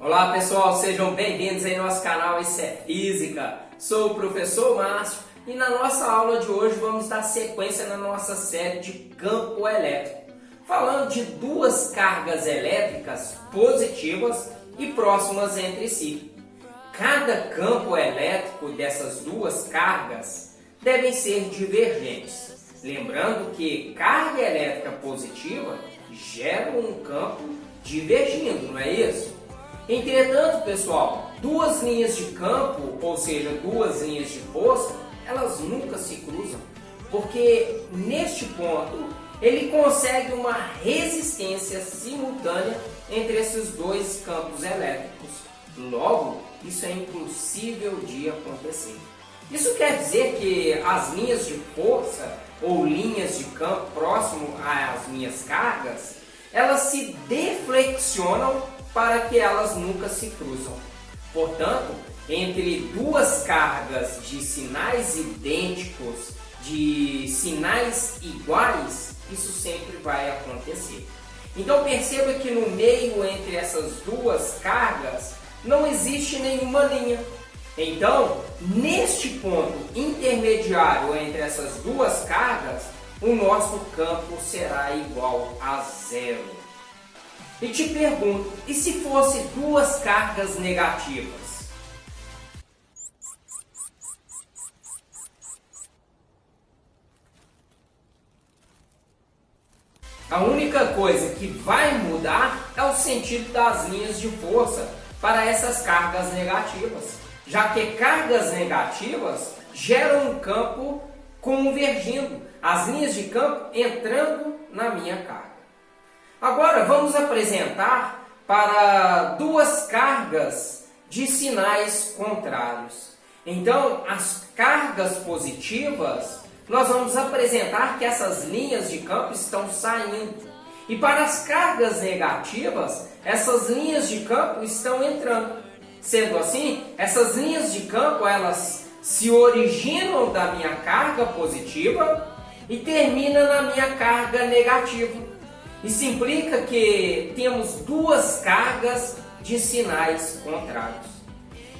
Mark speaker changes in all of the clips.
Speaker 1: Olá pessoal, sejam bem-vindos em nosso canal Isso é Física. Sou o professor Márcio e na nossa aula de hoje vamos dar sequência na nossa série de campo elétrico, falando de duas cargas elétricas positivas e próximas entre si. Cada campo elétrico dessas duas cargas devem ser divergentes. Lembrando que carga elétrica positiva gera um campo divergindo, não é isso? Entretanto, pessoal, duas linhas de campo, ou seja, duas linhas de força, elas nunca se cruzam, porque neste ponto ele consegue uma resistência simultânea entre esses dois campos elétricos. Logo, isso é impossível de acontecer. Isso quer dizer que as linhas de força ou linhas de campo próximo às minhas cargas, elas se deflexionam para que elas nunca se cruzam. Portanto, entre duas cargas de sinais idênticos, de sinais iguais, isso sempre vai acontecer. Então perceba que no meio entre essas duas cargas não existe nenhuma linha. Então, neste ponto intermediário entre essas duas cargas, o nosso campo será igual a zero. E te pergunto, e se fosse duas cargas negativas? A única coisa que vai mudar é o sentido das linhas de força para essas cargas negativas, já que cargas negativas geram um campo convergindo, as linhas de campo entrando na minha carga. Agora vamos apresentar para duas cargas de sinais contrários. Então, as cargas positivas, nós vamos apresentar que essas linhas de campo estão saindo. E para as cargas negativas, essas linhas de campo estão entrando. Sendo assim, essas linhas de campo, elas se originam da minha carga positiva e terminam na minha carga negativa. Isso implica que temos duas cargas de sinais contrários.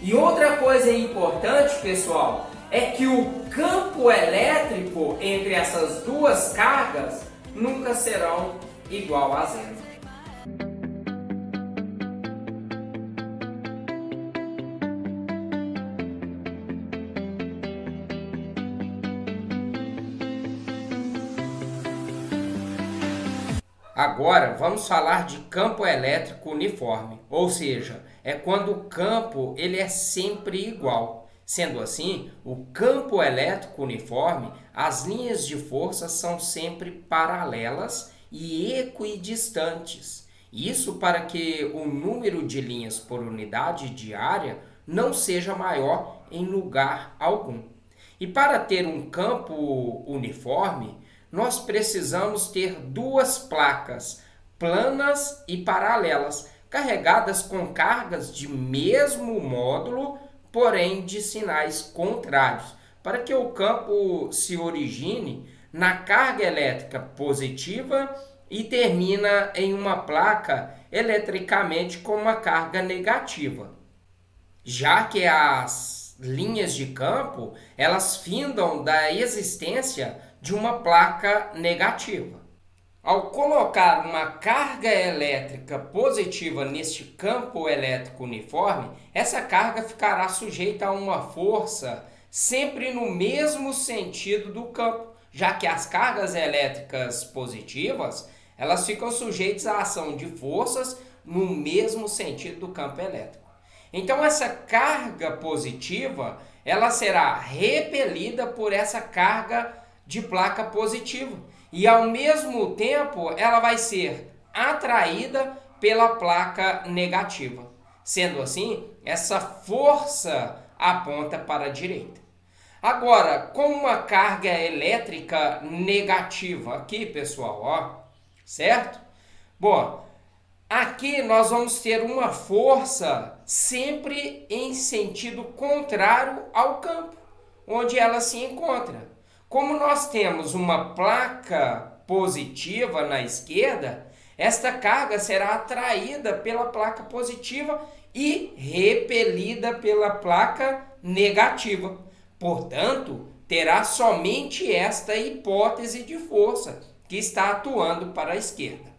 Speaker 1: E outra coisa importante, pessoal, é que o campo elétrico entre essas duas cargas nunca serão igual a zero. Agora vamos falar de campo elétrico uniforme, ou seja, é quando o campo ele é sempre igual. Sendo assim, o campo elétrico uniforme, as linhas de força são sempre paralelas e equidistantes. Isso para que o número de linhas por unidade de área não seja maior em lugar algum. E para ter um campo uniforme, nós precisamos ter duas placas planas e paralelas, carregadas com cargas de mesmo módulo, porém de sinais contrários, para que o campo se origine na carga elétrica positiva e termina em uma placa eletricamente com uma carga negativa. Já que as linhas de campo, elas findam da existência de uma placa negativa. Ao colocar uma carga elétrica positiva neste campo elétrico uniforme, essa carga ficará sujeita a uma força sempre no mesmo sentido do campo, já que as cargas elétricas positivas, elas ficam sujeitas à ação de forças no mesmo sentido do campo elétrico. Então essa carga positiva, ela será repelida por essa carga de placa positiva e ao mesmo tempo ela vai ser atraída pela placa negativa. Sendo assim, essa força aponta para a direita. Agora, com uma carga elétrica negativa aqui, pessoal, ó, certo? Bom, aqui nós vamos ter uma força sempre em sentido contrário ao campo, onde ela se encontra. Como nós temos uma placa positiva na esquerda, esta carga será atraída pela placa positiva e repelida pela placa negativa. Portanto, terá somente esta hipótese de força que está atuando para a esquerda.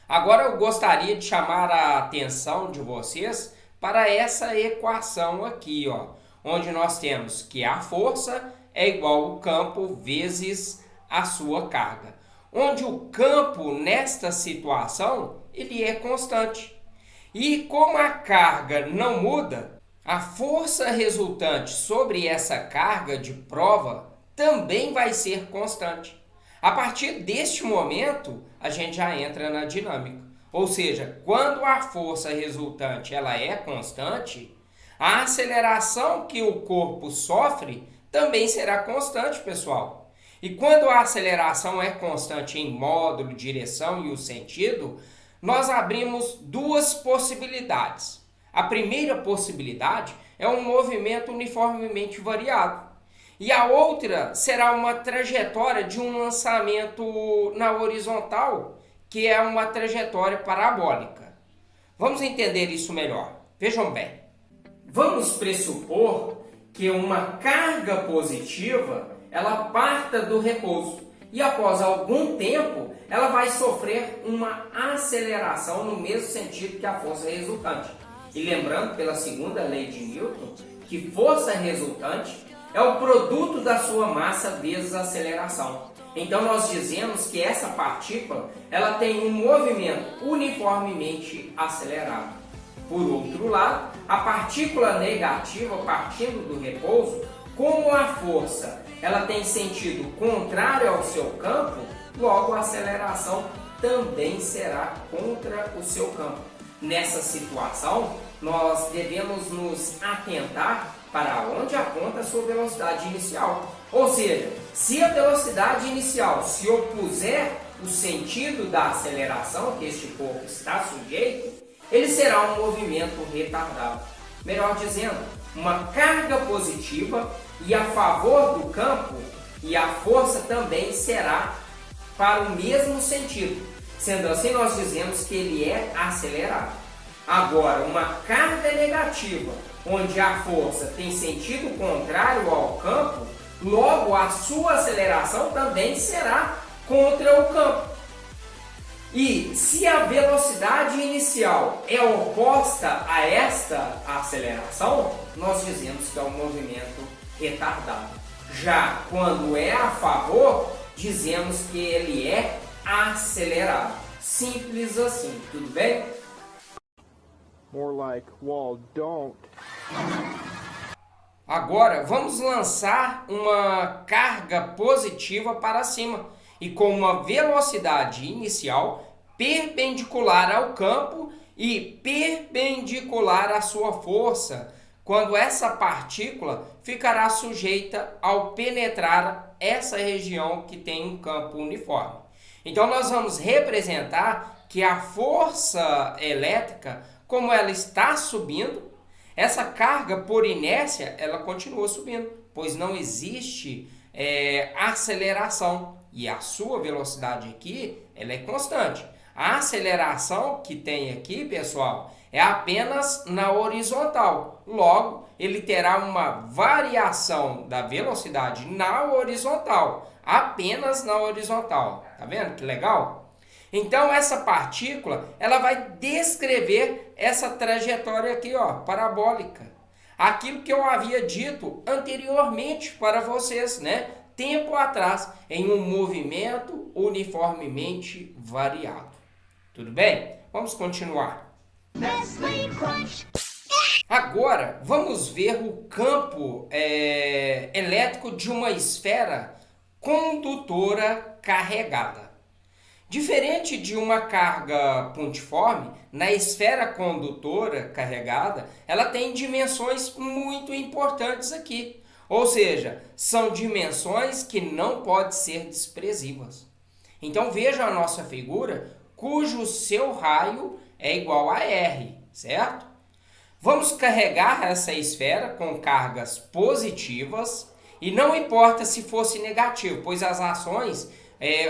Speaker 1: Agora eu gostaria de chamar a atenção de vocês para essa equação aqui, ó, onde nós temos que a força é igual ao campo vezes a sua carga. Onde o campo, nesta situação, ele é constante. E como a carga não muda, a força resultante sobre essa carga de prova também vai ser constante. A partir deste momento, a gente já entra na dinâmica. Ou seja, quando a força resultante ela é constante, a aceleração que o corpo sofre também será constante, pessoal. E quando a aceleração é constante em módulo, direção e o sentido, nós abrimos duas possibilidades. A primeira possibilidade é um movimento uniformemente variado. E a outra será uma trajetória de um lançamento na horizontal, que é uma trajetória parabólica. Vamos entender isso melhor. Vejam bem. Vamos pressupor que uma carga positiva ela parta do repouso e após algum tempo ela vai sofrer uma aceleração no mesmo sentido que a força resultante. E lembrando pela segunda lei de Newton que força resultante é o produto da sua massa vezes a aceleração. Então nós dizemos que essa partícula ela tem um movimento uniformemente acelerado. Por outro lado, a partícula negativa partindo do repouso, como a força ela tem sentido contrário ao seu campo, logo a aceleração também será contra o seu campo. Nessa situação, nós devemos nos atentar para onde aponta a sua velocidade inicial. Ou seja, se a velocidade inicial se opuser ao sentido da aceleração que este corpo está sujeito, ele será um movimento retardado. Melhor dizendo, uma carga positiva e a favor do campo, e a força também será para o mesmo sentido. Sendo assim, nós dizemos que ele é acelerado. Agora, uma carga negativa, onde a força tem sentido contrário ao campo, logo a sua aceleração também será contra o campo. E se a velocidade inicial é oposta a esta aceleração, nós dizemos que é um movimento retardado. Já quando é a favor, dizemos que ele é acelerado. Simples assim, tudo bem?
Speaker 2: More like, well, don't.
Speaker 1: Agora vamos lançar uma carga positiva para cima e com uma velocidade inicial perpendicular ao campo e perpendicular à sua força, quando essa partícula ficará sujeita ao penetrar essa região que tem um campo uniforme. Então nós vamos representar que a força elétrica, como ela está subindo, essa carga por inércia ela continua subindo, pois não existe aceleração e a sua velocidade aqui ela é constante. A aceleração que tem aqui, pessoal, é apenas na horizontal. Logo, ele terá uma variação da velocidade na horizontal, apenas na horizontal. Tá vendo que legal? Então essa partícula, ela vai descrever essa trajetória aqui, ó, parabólica. Aquilo que eu havia dito anteriormente para vocês, né? Tempo atrás, em um movimento uniformemente variado. Tudo bem? Vamos continuar. Agora, vamos ver o campo elétrico de uma esfera condutora carregada. Diferente de uma carga pontiforme, na esfera condutora carregada, ela tem dimensões muito importantes aqui. Ou seja, são dimensões que não podem ser desprezíveis. Então vejam a nossa figura, cujo seu raio é igual a R, certo? Vamos carregar essa esfera com cargas positivas e não importa se fosse negativo, pois as ações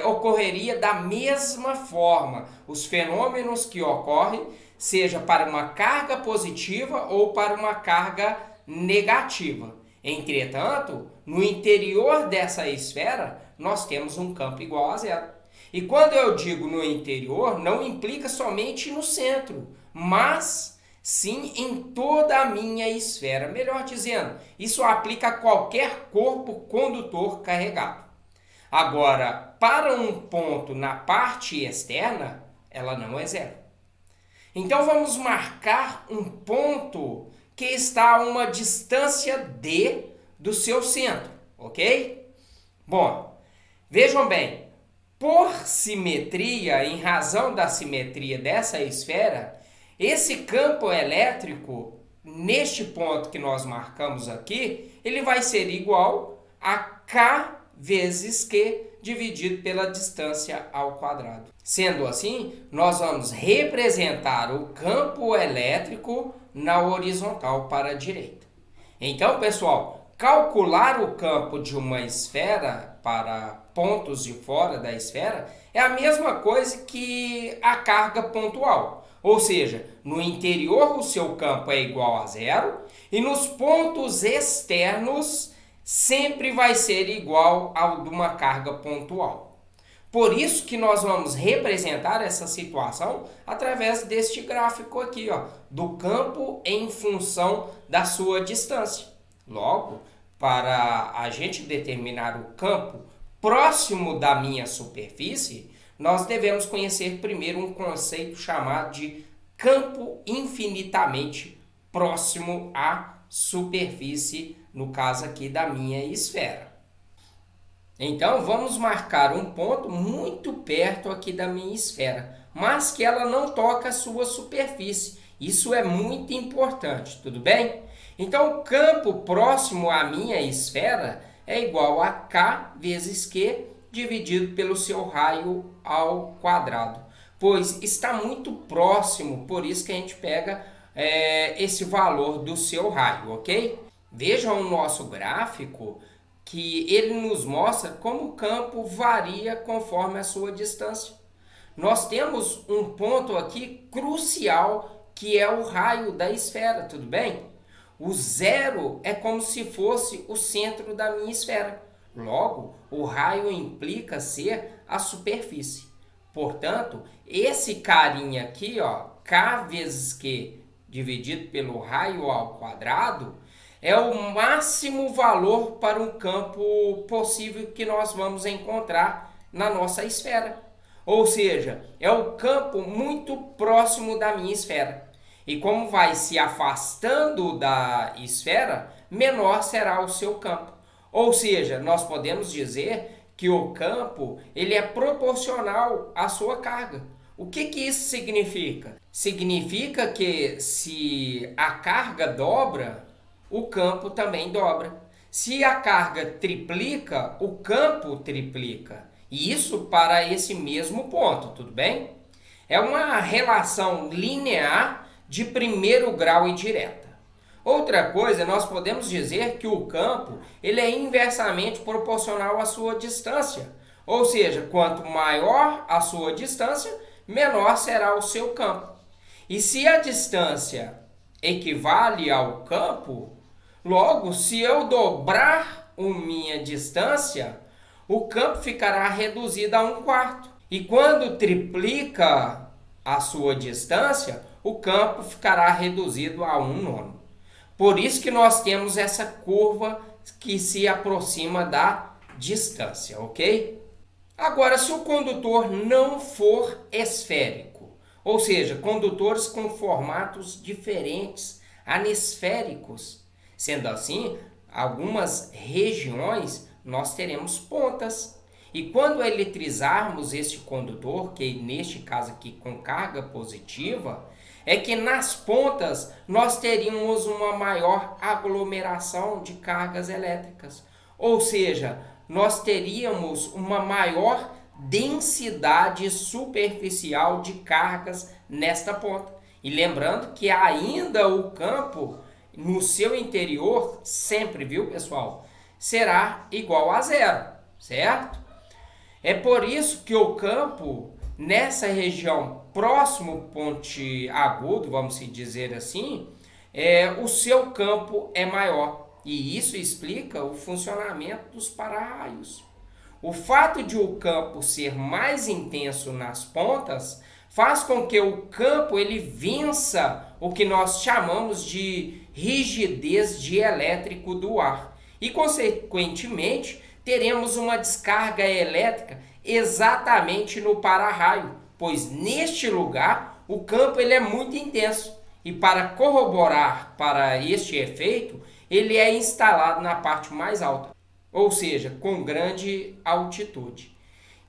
Speaker 1: ocorreria da mesma forma. Os fenômenos que ocorrem, seja para uma carga positiva ou para uma carga negativa. Entretanto, no interior dessa esfera, nós temos um campo igual a zero. E quando eu digo no interior, não implica somente no centro, mas sim em toda a minha esfera. Melhor dizendo, isso aplica a qualquer corpo condutor carregado. Agora, para um ponto na parte externa, ela não é zero. Então vamos marcar um ponto que está a uma distância d do seu centro, ok? Bom, vejam bem, por simetria, em razão da simetria dessa esfera, esse campo elétrico, neste ponto que nós marcamos aqui, ele vai ser igual a K vezes Q dividido pela distância ao quadrado. Sendo assim, nós vamos representar o campo elétrico na horizontal para a direita. Então, pessoal, calcular o campo de uma esfera para pontos de fora da esfera é a mesma coisa que a carga pontual. Ou seja, no interior o seu campo é igual a zero e nos pontos externos sempre vai ser igual ao de uma carga pontual. Por isso que nós vamos representar essa situação através deste gráfico aqui, ó, do campo em função da sua distância. Logo, para a gente determinar o campo próximo da minha superfície, nós devemos conhecer primeiro um conceito chamado de campo infinitamente próximo à superfície, no caso aqui da minha esfera. Então, vamos marcar um ponto muito perto aqui da minha esfera, mas que ela não toca a sua superfície. Isso é muito importante, tudo bem? Então, o campo próximo à minha esfera é igual a K vezes Q dividido pelo seu raio ao quadrado, pois está muito próximo, por isso que a gente pega esse valor do seu raio, ok? Vejam o nosso gráfico que ele nos mostra como o campo varia conforme a sua distância. Nós temos um ponto aqui crucial que é o raio da esfera, tudo bem? O zero é como se fosse o centro da minha esfera. Logo, o raio implica ser a superfície. Portanto, esse carinha aqui, ó, K vezes Q dividido pelo raio ao quadrado, é o máximo valor para um campo possível que nós vamos encontrar na nossa esfera. Ou seja, é o campo muito próximo da minha esfera. E como vai se afastando da esfera, menor será o seu campo. Ou seja, nós podemos dizer que o campo ele é proporcional à sua carga. O que isso significa? Significa que se a carga dobra, o campo também dobra. Se a carga triplica, o campo triplica. E isso para esse mesmo ponto, tudo bem? É uma relação linear de primeiro grau e direta. Outra coisa, nós podemos dizer que o campo ele é inversamente proporcional à sua distância. Ou seja, quanto maior a sua distância, menor será o seu campo. E se a distância equivale ao campo, logo, se eu dobrar a minha distância, o campo ficará reduzido a 1/4. E quando triplica a sua distância, o campo ficará reduzido a 1/9. Por isso que nós temos essa curva que se aproxima da distância, ok? Agora, se o condutor não for esférico, ou seja, condutores com formatos diferentes, anesféricos, sendo assim, algumas regiões nós teremos pontas. E quando eletrizarmos este condutor, que neste caso aqui com carga positiva, é que nas pontas nós teríamos uma maior aglomeração de cargas elétricas. Ou seja, nós teríamos uma maior densidade superficial de cargas nesta ponta. E lembrando que ainda o campo no seu interior, sempre, viu pessoal, será igual a zero, certo? É por isso que o campo, nessa região próximo pontiagudo, vamos dizer assim, o seu campo é maior. E isso explica o funcionamento dos para-raios. O fato de o campo ser mais intenso nas pontas faz com que o campo ele vença o que nós chamamos de rigidez dielétrico do ar. E, consequentemente, teremos uma descarga elétrica exatamente no para-raio, pois neste lugar o campo ele é muito intenso. E para corroborar para este efeito, ele é instalado na parte mais alta, ou seja, com grande altitude.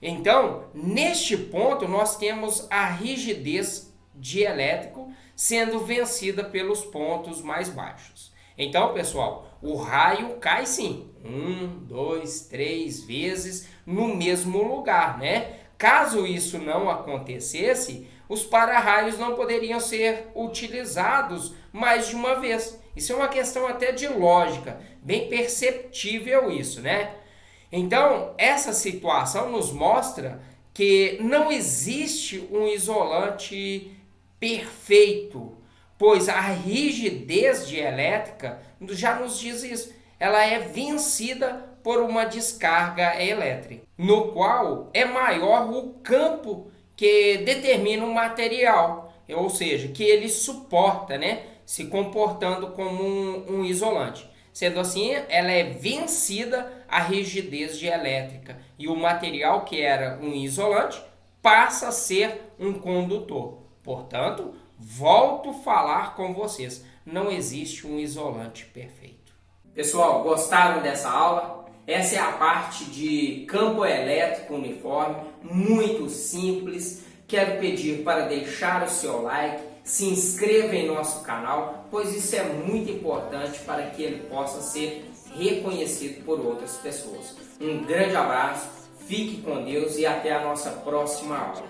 Speaker 1: Então, neste ponto, nós temos a rigidez dielétrica sendo vencida pelos pontos mais baixos. Então, pessoal, o raio cai sim, 1, 2, 3 vezes no mesmo lugar, né? Caso isso não acontecesse, os para-raios não poderiam ser utilizados mais de uma vez. Isso é uma questão até de lógica, bem perceptível isso, né? Então, essa situação nos mostra que não existe um isolante perfeito, pois a rigidez dielétrica já nos diz isso. Ela é vencida por uma descarga elétrica, no qual é maior o campo que determina o material, ou seja, que ele suporta, né, se comportando como um isolante. Sendo assim, ela é vencida a rigidez dielétrica e o material que era um isolante passa a ser um condutor. Portanto, volto a falar com vocês, não existe um isolante perfeito. Pessoal, gostaram dessa aula? Essa é a parte de campo elétrico uniforme, muito simples. Quero pedir para deixar o seu like, se inscreva em nosso canal, pois isso é muito importante para que ele possa ser reconhecido por outras pessoas. Um grande abraço, fique com Deus e até a nossa próxima aula.